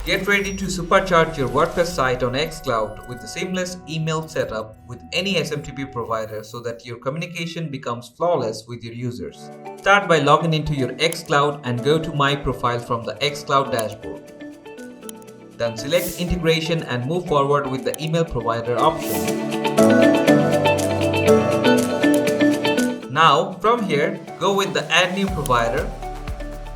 Get ready to supercharge your WordPress site on xCloud with the seamless email setup with any SMTP provider so that your communication becomes flawless with your users. Start by logging into your xCloud and go to My Profile from the xCloud dashboard. Then select Integration and move forward with the Email Provider option. Now, from here, go with the Add New Provider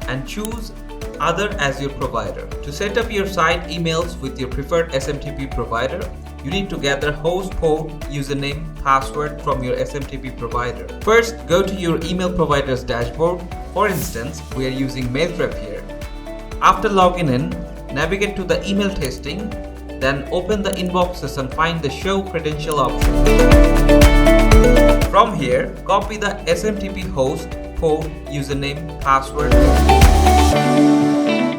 and choose Other as your provider. To set up your site emails with your preferred SMTP provider, you need to gather host port, username, password from your SMTP provider. First, go to your email provider's dashboard. For instance, we are using Mailtrap here. After logging in, navigate to the email testing, then open the inboxes and find the Show Credential option. From here, copy the SMTP host, port, username, password.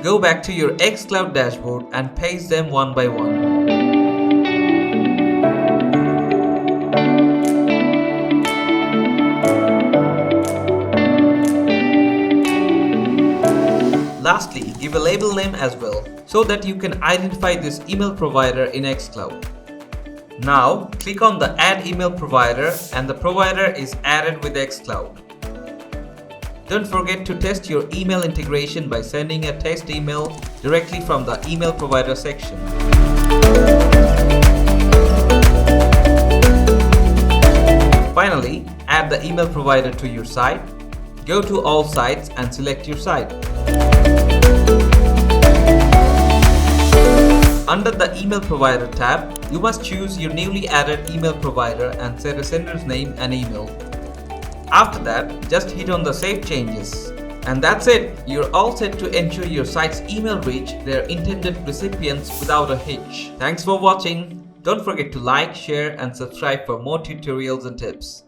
Go back to your xCloud dashboard and paste them one by one. Lastly, give a label name as well, so that you can identify this email provider in xCloud. Now, click on the Add Email Provider and the provider is added with xCloud. Don't forget to test your email integration by sending a test email directly from the email provider section. Finally, add the email provider to your site. Go to All Sites and select your site. Under the Email Provider tab, you must choose your newly added email provider and set a sender's name and email. After that, just hit on the Save Changes. And that's it! You're all set to ensure your site's email reach their intended recipients without a hitch. Thanks for watching. Don't forget to like, share and subscribe for more tutorials and tips.